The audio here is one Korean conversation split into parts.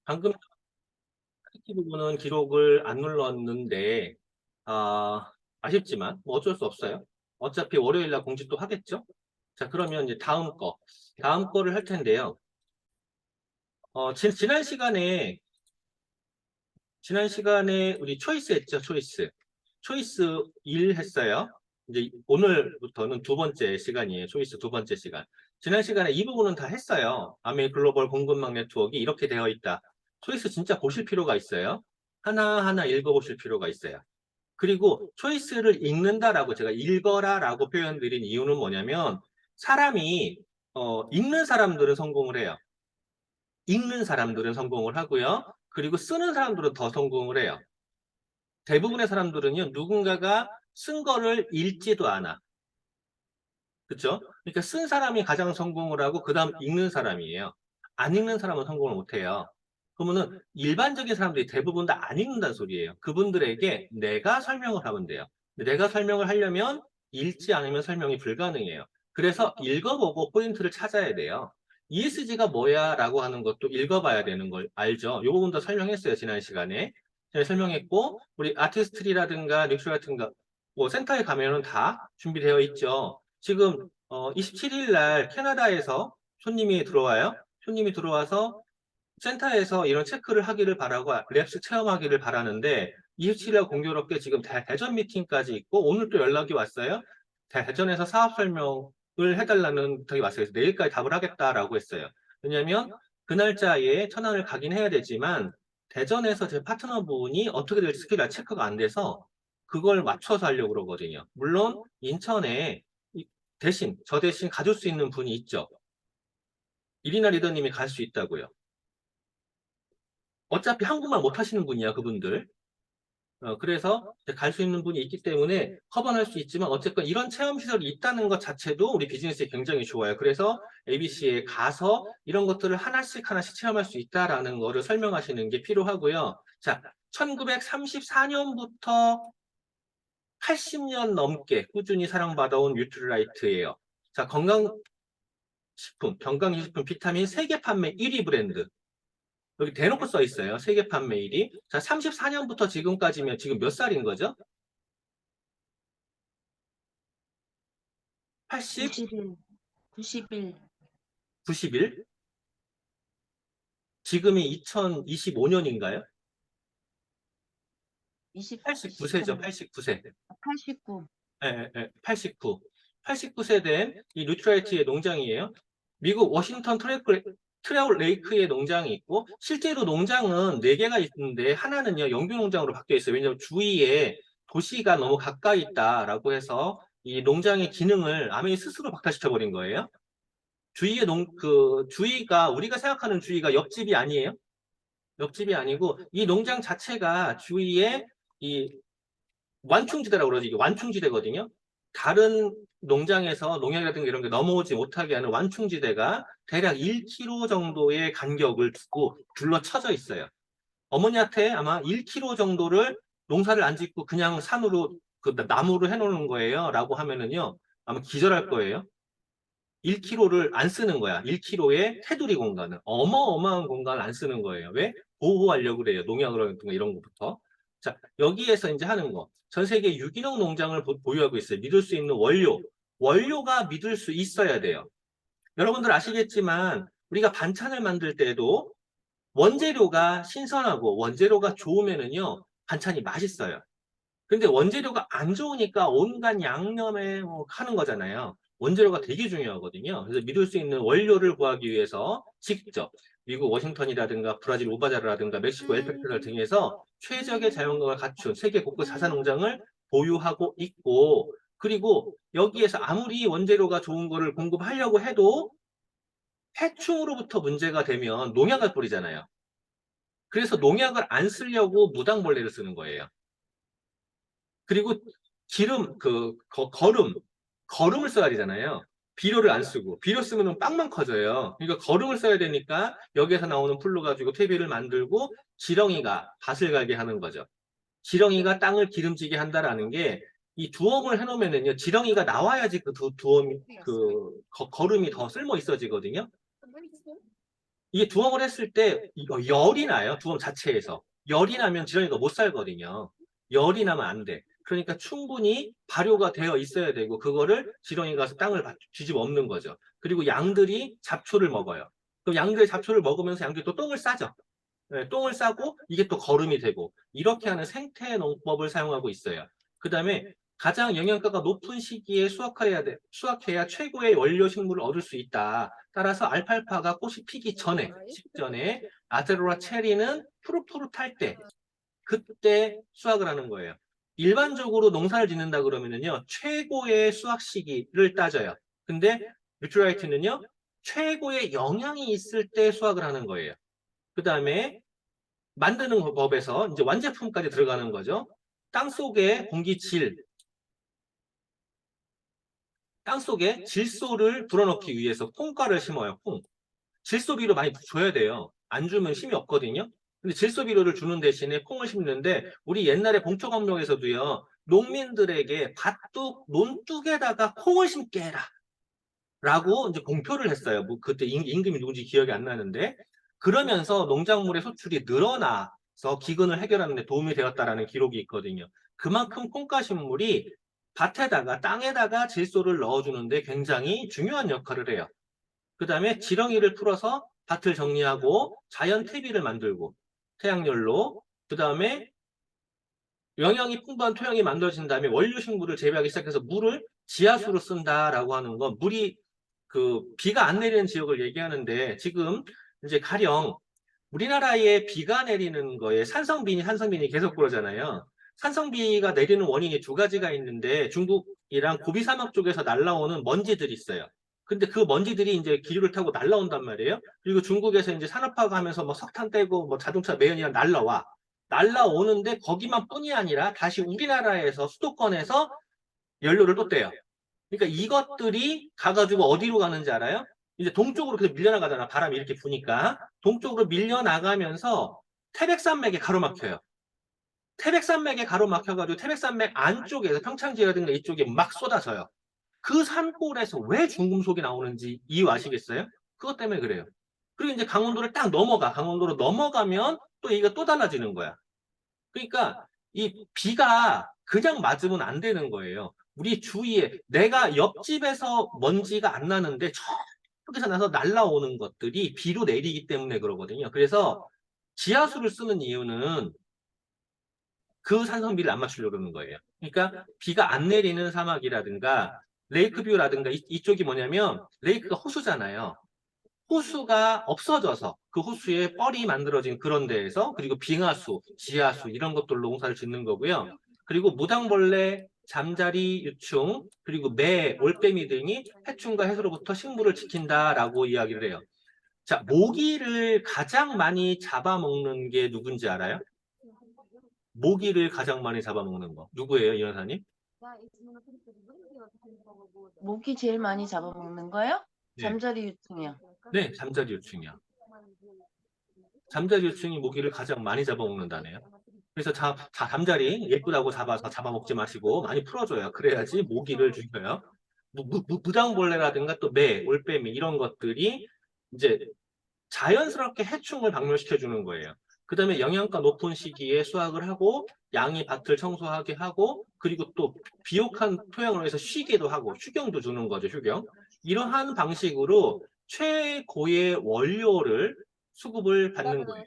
방금 PT 부분은 기록을 안 눌렀는데, 아쉽지만, 뭐 어쩔 수 없어요. 어차피 월요일 날 공지 또 하겠죠? 자, 그러면 이제 다음 거를 할 텐데요. 지난 시간에 우리 초이스 했죠, 초이스. 초이스 1 했어요. 이제 오늘부터는 두 번째 시간이에요. 초이스 두 번째 시간. 지난 시간에 이 부분은 다 했어요. 아메 글로벌 공급망 네트워크 이렇게 되어 있다. 초이스 진짜 보실 필요가 있어요. 하나하나 읽어보실 필요가 있어요. 그리고 초이스를 읽는다라고 제가 읽어라라고 표현드린 이유는 뭐냐면 사람이 읽는 사람들은 성공을 해요. 읽는 사람들은 성공을 하고요. 그리고 쓰는 사람들은 더 성공을 해요. 대부분의 사람들은요, 누군가가 쓴 거를 읽지도 않아. 그쵸? 그러니까 쓴 사람이 가장 성공을 하고, 그 다음 읽는 사람이에요. 안 읽는 사람은 성공을 못 해요. 그러면은 일반적인 사람들이 대부분 다 안 읽는다는 소리예요. 그분들에게 내가 설명을 하면 돼요. 내가 설명을 하려면 읽지 않으면 설명이 불가능해요. 그래서 읽어보고 포인트를 찾아야 돼요. ESG가 뭐야? 라고 하는 것도 읽어봐야 되는 걸 알죠? 요 부분도 설명했어요, 지난 시간에. 제가 설명했고, 우리 아티스트리라든가 닉스 같은 거, 뭐 센터에 가면은 다 준비되어 있죠. 지금 27일 날 캐나다에서 손님이 들어와요. 손님이 들어와서 센터에서 이런 체크를 하기를 바라고 랩스 체험하기를 바라는데 27일 날 공교롭게 지금 대전 미팅까지 있고 오늘 또 연락이 왔어요. 대전에서 사업 설명을 해달라는 부탁이 왔어요. 그래서 내일까지 답을 하겠다라고 했어요. 왜냐하면 그 날짜에 천안을 가긴 해야 되지만 대전에서 제 파트너분이 어떻게 될지 스킬이 체크가 안 돼서 그걸 맞춰서 하려고 그러거든요. 물론 인천에 저 대신 가줄 수 있는 분이 있죠. 이리나 리더님이 갈 수 있다고요. 어차피 한국말 못 하시는 분이야, 그분들. 그래서 갈 수 있는 분이 있기 때문에 커버할 수 있지만 어쨌건 이런 체험 시설이 있다는 것 자체도 우리 비즈니스에 굉장히 좋아요. 그래서 ABC에 가서 이런 것들을 하나씩 하나씩 체험할 수 있다라는 거를 설명하시는 게 필요하고요. 자, 1934년부터 80년 넘게 꾸준히 사랑받아온 뉴트리라이트예요. 자, 건강식품 비타민 세계 판매 1위 브랜드. 여기 대놓고 써 있어요. 세계 판매 1위. 자, 34년부터 지금까지면 지금 몇 살인 거죠? 80? 91, 91, 91? 지금이 2025년인가요? 89세죠, 29, 89세. 89. 예, 예, 89. 89세 된 이 뉴트라이트의 농장이에요. 미국 워싱턴 트레올 레이크의 농장이 있고, 실제로 농장은 4개가 있는데, 하나는요, 영규 농장으로 바뀌어 있어요. 왜냐하면 주위에 도시가 너무 가까이 있다라고 해서, 이 농장의 기능을 아메이 스스로 박탈시켜버린 거예요. 주위가, 우리가 생각하는 주위가 옆집이 아니에요. 옆집이 아니고, 이 농장 자체가 주위에 이 완충지대라고 그러지. 이게 완충지대거든요. 다른 농장에서 농약이라든가 이런 게 넘어오지 못하게 하는 완충지대가 대략 1km 정도의 간격을 두고 둘러쳐져 있어요. 어머니한테 아마 1km 정도를 농사를 안 짓고 그냥 산으로 나무로 해놓는 거예요. 라고 하면은요. 아마 기절할 거예요. 1km를 안 쓰는 거야. 1km의 테두리 공간을. 어마어마한 공간을 안 쓰는 거예요. 왜? 보호하려고 그래요. 농약이라든가 이런 것부터. 자, 여기에서 이제 하는 거. 전 세계 유기농 농장을 보유하고 있어요. 믿을 수 있는 원료. 원료가 믿을 수 있어야 돼요. 여러분들 아시겠지만, 우리가 반찬을 만들 때도 원재료가 신선하고 원재료가 좋으면은요, 반찬이 맛있어요. 근데 원재료가 안 좋으니까 온갖 양념에 뭐 하는 거잖아요. 원재료가 되게 중요하거든요. 그래서 믿을 수 있는 원료를 구하기 위해서 직접 미국 워싱턴이라든가 브라질 오바자르라든가 멕시코 엘페크를 등에서 최적의 자연광을 갖춘 세계 곳곳 자산농장을 보유하고 있고, 그리고 여기에서 아무리 원재료가 좋은 거를 공급하려고 해도 해충으로부터 문제가 되면 농약을 뿌리잖아요. 그래서 농약을 안 쓰려고 무당벌레를 쓰는 거예요. 그리고 거름을 써야 되잖아요. 비료를 안 쓰고. 비료 쓰면 빵만 커져요. 그러니까 거름을 써야 되니까 여기에서 나오는 풀로 가지고 퇴비를 만들고 지렁이가 밭을 갈게 하는 거죠. 지렁이가 땅을 기름지게 한다라는 게 이 두엄을 해놓으면은요, 지렁이가 나와야지 그 두엄이, 거름이 더 쓸모 있어지거든요. 이게 두엄을 했을 때 이거 열이 나요. 두엄 자체에서. 열이 나면 지렁이가 못 살거든요. 열이 나면 안 돼. 그러니까 충분히 발효가 되어 있어야 되고 그거를 지렁이가 가서 땅을 뒤집어 엎는 거죠. 그리고 양들이 잡초를 먹어요. 그럼 양들이 잡초를 먹으면서 양들이 또 똥을 싸죠. 네, 똥을 싸고 이게 또 거름이 되고 이렇게 하는 생태 농법을 사용하고 있어요. 그 다음에 가장 영양가가 높은 시기에 수확해야 최고의 원료 식물을 얻을 수 있다. 따라서 알팔파가 꽃이 피기 전에, 직전에 아제로라 체리는 푸릇푸릇할 때, 그때 수확을 하는 거예요. 일반적으로 농사를 짓는다 그러면은요, 최고의 수확 시기를 따져요. 근데 뉴트라이트는요, 최고의 영양이 있을 때 수확을 하는 거예요. 그 다음에 만드는 법에서 이제 완제품까지 들어가는 거죠. 땅속에 땅속에 질소를 불어넣기 위해서 콩가를 심어요. 콩. 질소비료 많이 줘야 돼요. 안 주면 힘이 없거든요. 근데 질소비료를 주는 대신에 콩을 심는데 우리 옛날에 봉초감독에서도요. 농민들에게 밭둑 논둑에다가 콩을 심게 해라. 라고 이제 공표를 했어요. 뭐 그때 임금이 누군지 기억이 안 나는데 그러면서 농작물의 소출이 늘어나서 기근을 해결하는 데 도움이 되었다라는 기록이 있거든요. 그만큼 콩가식물이 밭에다가 땅에다가 질소를 넣어주는데 굉장히 중요한 역할을 해요. 그 다음에 지렁이를 풀어서 밭을 정리하고 자연 퇴비를 만들고 태양열로 그 다음에 영양이 풍부한 토양이 만들어진 다음에 원료 식물을 재배하기 시작해서 물을 지하수로 쓴다라고 하는 건 물이 그 비가 안 내리는 지역을 얘기하는데 지금 이제 가령 우리나라에 비가 내리는 거에 산성비니 계속 그러잖아요. 산성비가 내리는 원인이 두 가지가 있는데 중국이랑 고비 사막 쪽에서 날라오는 먼지들이 있어요. 근데 그 먼지들이 이제 기류를 타고 날라온단 말이에요. 그리고 중국에서 이제 산업화가 하면서 뭐 석탄 떼고 뭐 자동차 매연이랑 날라와. 날라오는데 거기만 뿐이 아니라 다시 우리나라에서 수도권에서 연료를 또 떼요. 그러니까 이것들이 가가지고 어디로 가는지 알아요? 이제 동쪽으로 계속 밀려나가잖아. 바람이 이렇게 부니까. 동쪽으로 밀려나가면서 태백산맥에 가로막혀요. 태백산맥에 가로막혀가지고 태백산맥 안쪽에서 평창지라든가 이쪽에 막 쏟아져요. 그 산골에서 왜 중금속이 나오는지 이유 아시겠어요? 그것 때문에 그래요. 그리고 이제 강원도를 딱 넘어가. 강원도로 넘어가면 또 얘기가 또 달라지는 거야. 그러니까 이 비가 그냥 맞으면 안 되는 거예요. 우리 주위에 내가 옆집에서 먼지가 안 나는데 저쪽에서 나서 날라오는 것들이 비로 내리기 때문에 그러거든요. 그래서 지하수를 쓰는 이유는 그 산성비를 안 맞추려고 그러는 거예요. 그러니까 비가 안 내리는 사막이라든가 레이크뷰라든가 이쪽이 뭐냐면 레이크가 호수잖아요. 호수가 없어져서 그 호수에 뻘이 만들어진 그런 데에서 그리고 빙하수, 지하수 이런 것들로 농사를 짓는 거고요. 그리고 무당벌레, 잠자리, 유충, 그리고 매, 올빼미 등이 해충과 해수로부터 식물을 지킨다라고 이야기를 해요. 자, 모기를 가장 많이 잡아먹는 게 누군지 알아요? 모기를 가장 많이 잡아먹는 거. 누구예요, 이 여사님? 모기 제일 많이 잡아먹는 거요? 네. 잠자리 유충이요. 네, 잠자리 유충이요. 잠자리 유충이 모기를 가장 많이 잡아먹는다네요. 그래서 잠자리 예쁘다고 잡아서 잡아먹지 마시고 많이 풀어줘요. 그래야지 모기를 죽여요. 무당벌레라든가 또 매, 올빼미 이런 것들이 이제 자연스럽게 해충을 박멸시켜 주는 거예요. 그 다음에 영양가 높은 시기에 수확을 하고 양이 밭을 청소하게 하고 그리고 또 비옥한 토양으로 해서 쉬게도 하고 휴경도 주는 거죠. 휴경. 이러한 방식으로 최고의 원료를 수급을 받는 거예요.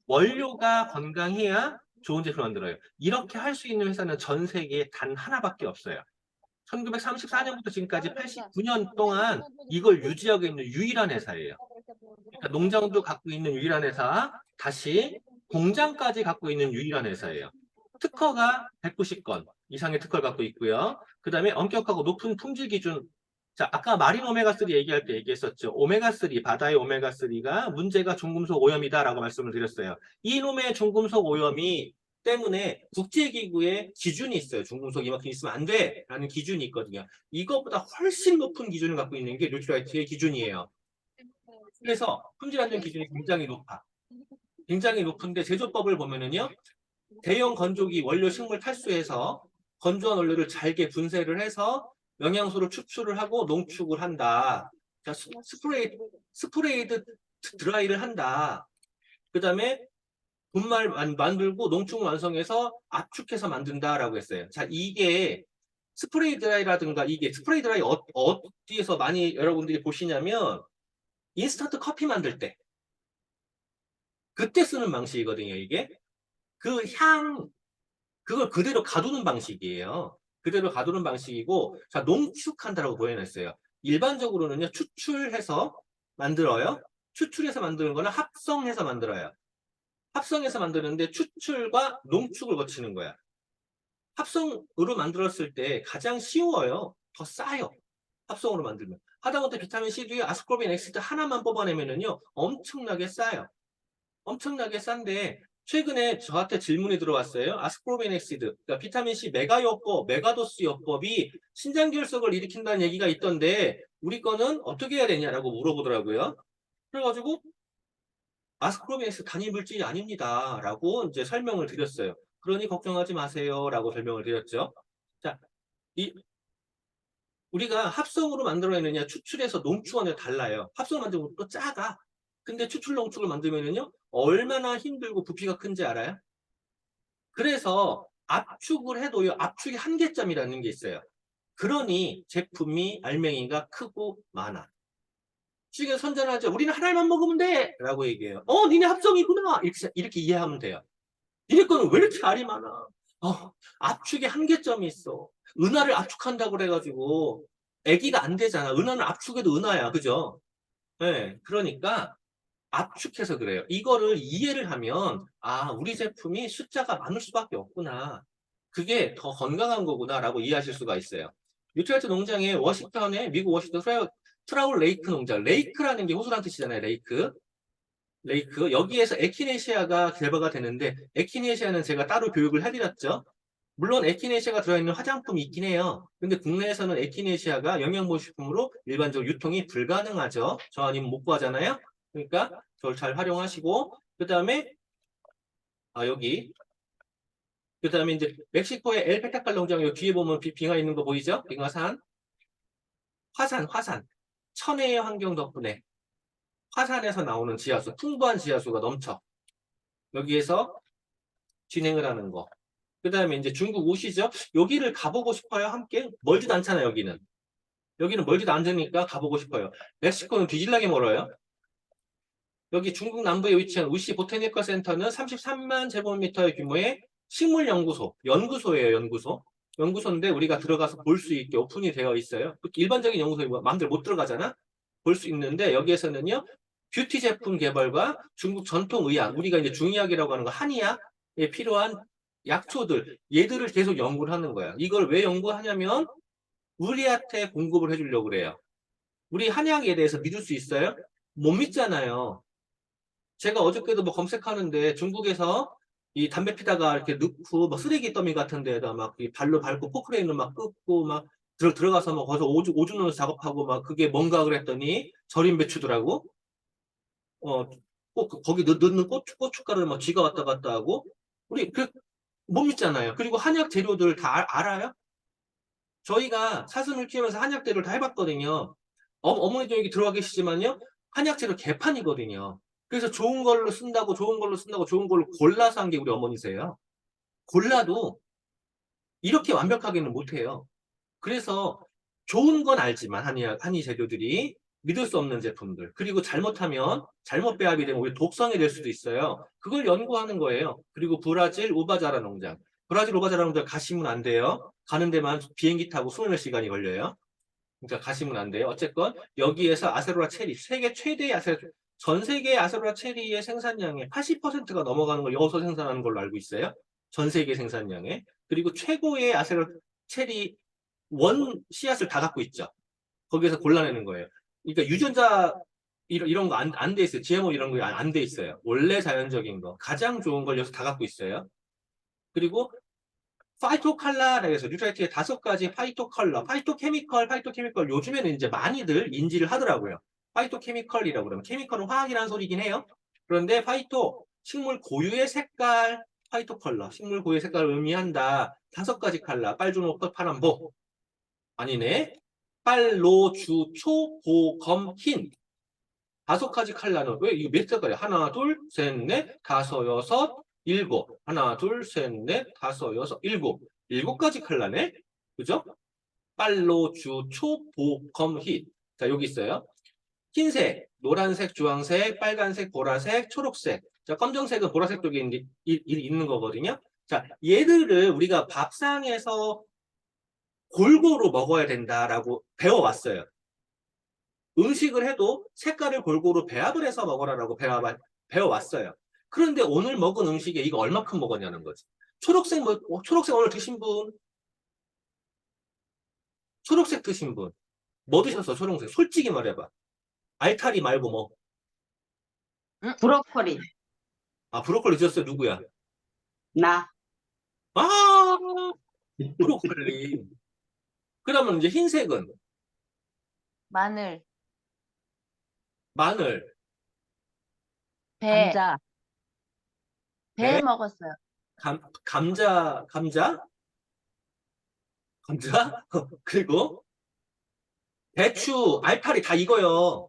원료가 건강해야 좋은 제품을 만들어요. 이렇게 할 수 있는 회사는 전 세계에 단 하나밖에 없어요. 1934년부터 지금까지 89년 동안 이걸 유지하고 있는 유일한 회사예요. 그러니까 농장도 갖고 있는 유일한 회사, 다시 공장까지 갖고 있는 유일한 회사예요. 특허가 190건 이상의 특허를 갖고 있고요. 그 다음에 엄격하고 높은 품질 기준. 자, 아까 마린 오메가3 얘기할 때 얘기했었죠. 오메가3, 바다의 오메가3가 문제가 중금속 오염이다라고 말씀을 드렸어요. 이놈의 중금속 오염이 때문에 국제기구의 기준이 있어요. 중금속 이만큼 있으면 안 돼! 라는 기준이 있거든요. 이것보다 훨씬 높은 기준을 갖고 있는 게 뉴트라이트의 기준이에요. 그래서 품질 안전 기준이 굉장히 높아. 굉장히 높은데 제조법을 보면은요. 대형 건조기 원료 식물 탈수해서 건조한 원료를 잘게 분쇄를 해서 영양소를 추출을 하고 농축을 한다. 자, 스프레이드 드라이를 한다. 그 다음에 분말 만들고 농축물 완성해서 압축해서 만든다라고 했어요. 자, 이게 스프레이 드라이라든가 이게 스프레이 드라이 어디에서 많이 여러분들이 보시냐면 인스턴트 커피 만들 때 그때 쓰는 방식이거든요, 이게. 그걸 그대로 가두는 방식이에요. 그대로 가두는 방식이고, 자, 농축한다라고 보여놨어요. 일반적으로는요, 추출해서 만들어요. 추출해서 만드는 거는 합성해서 만들어요. 합성해서 만드는데 추출과 농축을 거치는 거야. 합성으로 만들었을 때 가장 쉬워요. 더 싸요. 합성으로 만들면. 하다못해 비타민 C 뒤에 아스코르빈 엑시드 하나만 뽑아내면은요, 엄청나게 싸요. 엄청나게 싼데, 최근에 저한테 질문이 들어왔어요. 아스코르빈 엑시드, 그러니까 비타민 C 메가요법, 메가도스 요법이 신장결석을 일으킨다는 얘기가 있던데, 우리 거는 어떻게 해야 되냐라고 물어보더라고요. 그래가지고, 아스코르빈 엑시드 단일 물질이 아닙니다. 라고 이제 설명을 드렸어요. 그러니 걱정하지 마세요. 라고 설명을 드렸죠. 자, 우리가 합성으로 만들어내느냐, 추출해서 농축하느냐 달라요. 합성을 만들면 또 작아. 근데 추출 농축을 만들면은요, 얼마나 힘들고 부피가 큰지 알아요? 그래서 압축을 해도요, 압축이 한계점이라는 게 있어요. 그러니 제품이 알맹이가 크고 많아. 지금 선전하죠. 우리는 하나만 먹으면 돼! 라고 얘기해요. 니네 합성이구나! 이렇게 이해하면 돼요. 니네 거는 왜 이렇게 알이 많아? 압축에 한계점이 있어. 은하를 압축한다고 그래가지고 애기가 안 되잖아. 은하는 압축해도 은하야. 그죠? 네, 그러니까 압축해서 그래요. 이거를 이해를 하면 우리 제품이 숫자가 많을 수밖에 없구나. 그게 더 건강한 거구나라고 이해하실 수가 있어요. 뉴트랄트 농장에 워싱턴에 미국 워싱턴 트라울 레이크 농장. 레이크라는 게 호수란 뜻이잖아요. 레이크. 여기에서 에키네시아가 개발가 되는데 에키네시아는 제가 따로 교육을 해드렸죠. 물론 에키네시아가 들어있는 화장품이 있긴 해요. 근데 국내에서는 에키네시아가 영양보식품으로 일반적으로 유통이 불가능하죠. 저 아니면 못 구하잖아요. 그러니까 저를 잘 활용하시고 그 다음에 여기 그 다음에 이제 멕시코의 엘페타칼 농장 여기 뒤에 보면 빙하 있는 거 보이죠? 빙하산 화산 천혜의 환경 덕분에 화산에서 나오는 지하수 풍부한 지하수가 넘쳐 여기에서 진행을 하는 거. 그 다음에 이제 중국 우시죠? 여기를 가보고 싶어요. 함께 멀지도 않잖아요. 여기는 멀지도 않으니까 가보고 싶어요. 멕시코는 뒤질나게 멀어요. 여기 중국 남부에 위치한 우시 보테니컬 센터는 33만 제곱미터의 규모의 연구소예요, 연구소. 연구소인데 우리가 들어가서 볼 수 있게 오픈이 되어 있어요. 일반적인 연구소에 마음대로 못 들어가잖아? 볼 수 있는데 여기에서는요, 뷰티 제품 개발과 중국 전통 의학, 우리가 이제 중의학이라고 하는 거 한의학에 필요한 약초들, 얘들을 계속 연구를 하는 거야. 이걸 왜 연구하냐면 우리한테 공급을 해주려고 그래요. 우리 한의학에 대해서 믿을 수 있어요? 못 믿잖아요. 제가 어저께도 뭐 검색하는데 중국에서 이 담배 피다가 이렇게 넣고 막 쓰레기 더미 같은 데에다 막 발로 밟고 포크레인으로 막 끄고 막 들어가서 막 거기서 오줌 넣어서 작업하고 막 그게 뭔가 그랬더니 절임 배추더라고. 꼭 거기 넣는 고춧가루를 막 쥐가 왔다 갔다 하고 우리 못 믿잖아요. 그리고 한약 재료들 다 알아요? 저희가 사슴을 키우면서 한약 재료를 다 해봤거든요. 어머니도 여기 들어와 계시지만요. 한약 재료 개판이거든요. 그래서 좋은 걸로 쓴다고 좋은 걸로 골라서 한 게 우리 어머니세요. 골라도 이렇게 완벽하게는 못해요. 그래서 좋은 건 알지만 한의 재료들이 믿을 수 없는 제품들 그리고 잘못하면 잘못 배합이 되면 우리 독성이 될 수도 있어요. 그걸 연구하는 거예요. 그리고 브라질 우바자라 농장 가시면 안 돼요. 가는 데만 비행기 타고 20몇 시간이 걸려요. 그러니까 가시면 안 돼요. 어쨌건 여기에서 아세로라 체리 세계 최대의 전 세계 아세로라 체리의 생산량의 80%가 넘어가는 걸 여기서 생산하는 걸로 알고 있어요. 전 세계 생산량에. 그리고 최고의 아세로라 체리 원 씨앗을 다 갖고 있죠. 거기에서 골라내는 거예요. 그러니까 유전자 이런 거 안 돼 있어요. GMO 이런 거 안 돼 있어요. 원래 자연적인 거. 가장 좋은 걸 여기서 다 갖고 있어요. 그리고 파이토칼라라고 해서 뉴트라이트의 5가지 파이토케미컬 요즘에는 이제 많이들 인지를 하더라고요. 파이토케미컬이라고 그러면 케미컬은 화학이라는 소리긴 해요. 그런데 식물 고유의 색깔 파이토컬러 식물 고유의 색깔을 의미한다. 5가지 칼라 빨주노크 파란보 아니네. 빨, 로, 주, 초, 보, 검, 흰 5가지 칼라는 왜 이거 몇 색깔이야? 하나, 둘, 셋, 넷, 다섯, 여섯, 일곱. 하나, 둘, 셋, 넷, 다섯, 여섯, 일곱. 7가지 칼라네? 그죠? 빨로, 주, 초, 보, 검, 희. 자, 여기 있어요. 흰색, 노란색, 주황색, 빨간색, 보라색, 초록색. 자, 검정색은 보라색 쪽에 있는 거거든요. 자, 얘들을 우리가 밥상에서 골고루 먹어야 된다라고 배워왔어요. 음식을 해도 색깔을 골고루 배합을 해서 먹어라라고 배워왔어요. 그런데 오늘 먹은 음식에 이거 얼마큼 먹었냐는 거지. 초록색, 초록색 오늘 드신 분? 초록색 드신 분? 뭐 드셨어, 초록색? 솔직히 말해봐. 알타리 말고 뭐? 브로콜리. 아, 브로콜리 드셨어요? 누구야? 나. 아, 브로콜리. 그러면 이제 흰색은? 마늘, 마늘, 배, 감자. 배 배? 먹었어요. 감자? 감자? 그리고 배추, 알타리 다 이거요.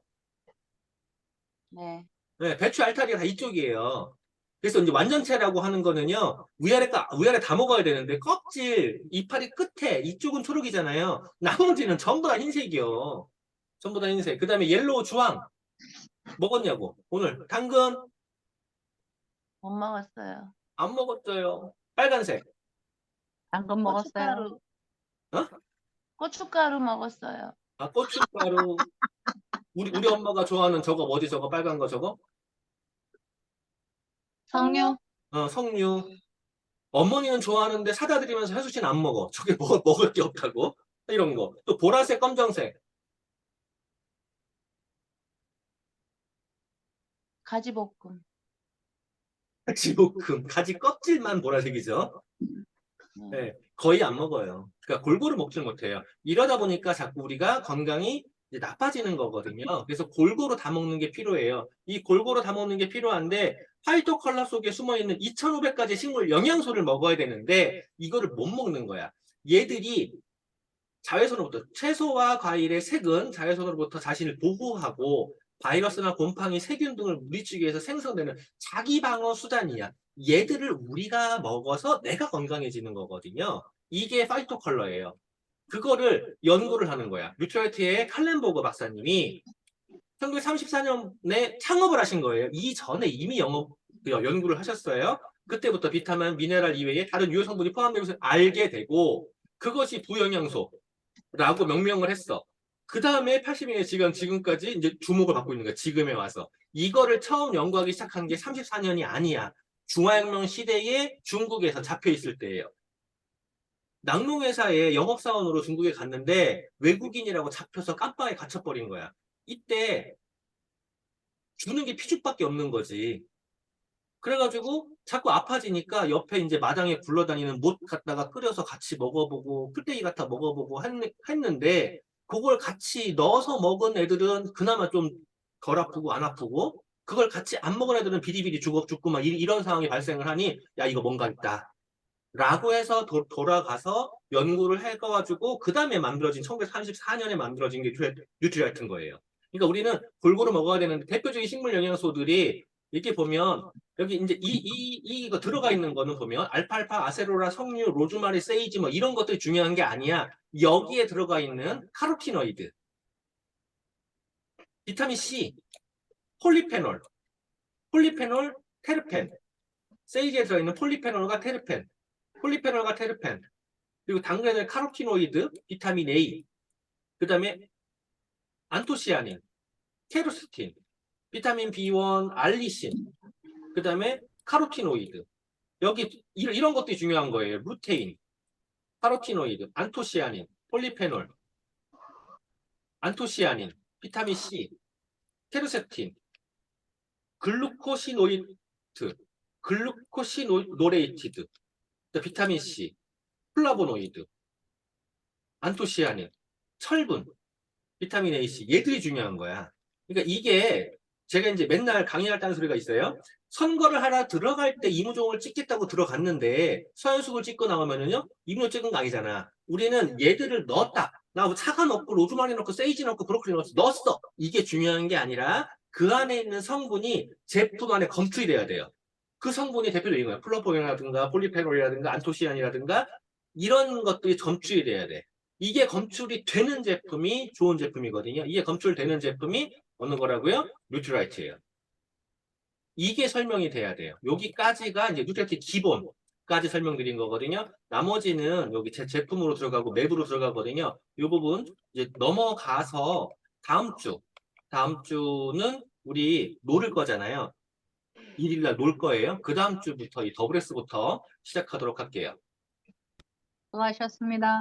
네. 네, 배추 알타리가 다 이쪽이에요. 그래서 이제 완전체라고 하는 거는요, 위아래 다 먹어야 되는데, 껍질, 이파리 끝에, 이쪽은 초록이잖아요. 나머지는 전부 다 흰색이요. 전부 다 흰색. 그 다음에 옐로우 주황. 먹었냐고. 오늘. 당근 못 먹었어요. 안 먹었어요. 빨간색. 당근 먹었어요. 고춧가루, 어? 고춧가루 먹었어요. 아, 고춧가루. 우리 엄마가 좋아하는 저거 뭐지? 저거 빨간 거 저거? 석류. 석류. 어머니는 좋아하는데 사다 드리면서 혜수 씨는 안 먹어. 저게 먹을 게 없다고. 이런 거. 또 보라색, 검정색. 가지볶음. 가지볶음. 가지 껍질만 보라색이죠. 네, 거의 안 먹어요. 그러니까 골고루 먹지는 못해요. 이러다 보니까 자꾸 우리가 건강이 이제 나빠지는 거거든요. 그래서 골고루 다 먹는 게 필요해요. 이 골고루 다 먹는 게 필요한데 화이트 컬러 속에 숨어 있는 2,500가지 식물 영양소를 먹어야 되는데 이거를 못 먹는 거야. 얘들이 자외선으로부터 채소와 과일의 색은 자외선으로부터 자신을 보호하고 바이러스나 곰팡이, 세균 등을 물리치기 위해서 생성되는 자기 방어 수단이야. 얘들을 우리가 먹어서 내가 건강해지는 거거든요. 이게 파이토 컬러예요. 그거를 연구를 하는 거야. 뉴트라이트의 칼렌보그 박사님이 1934년에 창업을 하신 거예요. 이전에 이미 연구를 하셨어요. 그때부터 비타민, 미네랄 이외에 다른 유효 성분이 포함되고 있음을 알게 되고 그것이 부영양소라고 명명을 했어. 그 다음에 80년에 지금까지 이제 주목을 받고 있는 거야. 지금에 와서. 이거를 처음 연구하기 시작한 게 34년이 아니야. 중화혁명 시대에 중국에서 잡혀 있을 때예요. 낙농회사에 영업사원으로 중국에 갔는데 외국인이라고 잡혀서 깜빵에 갇혀버린 거야. 이때 주는 게 피죽밖에 없는 거지. 그래가지고 자꾸 아파지니까 옆에 이제 마당에 굴러다니는 못 갖다가 끓여서 같이 먹어보고 풀떼기 갖다 먹어보고 했는데 그걸 같이 넣어서 먹은 애들은 그나마 좀 덜 아프고 안 아프고 그걸 같이 안 먹은 애들은 비리비리 죽고 막 이런 상황이 발생을 하니 야 이거 뭔가 있다 라고 해서 돌아가서 연구를 해가지고 그 다음에 만들어진 1934년에 만들어진 게 뉴트리아이트인 거예요. 그러니까 우리는 골고루 먹어야 되는데 대표적인 식물 영양소들이 이렇게 보면 여기 이제 이거 들어가 있는 거는 보면 알파알파, 아세로라, 석류, 로즈마리, 세이지 뭐 이런 것들이 중요한 게 아니야. 여기에 들어가 있는 카로티노이드, 비타민 C, 폴리페놀, 테르펜, 세이지에 들어있는 폴리페놀과 테르펜, 그리고 당근의 카로티노이드, 비타민 A, 그 다음에 안토시아닌, 케르세틴, 비타민 B1, 알리신, 그 다음에 카로티노이드. 여기 이런 것들이 중요한 거예요. 루테인, 카로티노이드, 안토시아닌, 폴리페놀, 안토시아닌, 비타민 C, 케르세틴, 글루코시노레이티드, 비타민 C, 플라보노이드, 안토시아닌, 철분, 비타민 AC, 얘들이 중요한 거야. 그러니까 이게 제가 이제 맨날 강의할 소리가 있어요. 선거를 하러 들어갈 때 이무종을 찍겠다고 들어갔는데 서현숙을 찍고 나오면은요 이무종 찍은 거 아니잖아. 우리는 얘들을 넣었다. 나 사과 넣고 로즈마리 넣고 세이지 넣고 브로콜리 넣었어. 이게 중요한 게 아니라 그 안에 있는 성분이 제품 안에 검출이 돼야 돼요. 그 성분이 대표적인 이거예요. 플로포겐이라든가 폴리페놀이라든가 안토시안이라든가 이런 것들이 검출이 돼야 돼. 이게 검출이 되는 제품이 좋은 제품이거든요. 이게 검출되는 제품이 어느 거라고요? 뉴트라이트예요. 이게 설명이 돼야 돼요. 여기까지가 이제 뉴트라이트 기본까지 설명드린 거거든요. 나머지는 여기 제 제품으로 들어가고 맵으로 들어가거든요. 이 부분 이제 넘어가서 다음 주는 우리 노를 거잖아요. 1일날 놀 거예요. 그 다음 주부터 이 WS부터 시작하도록 할게요. 수고하셨습니다.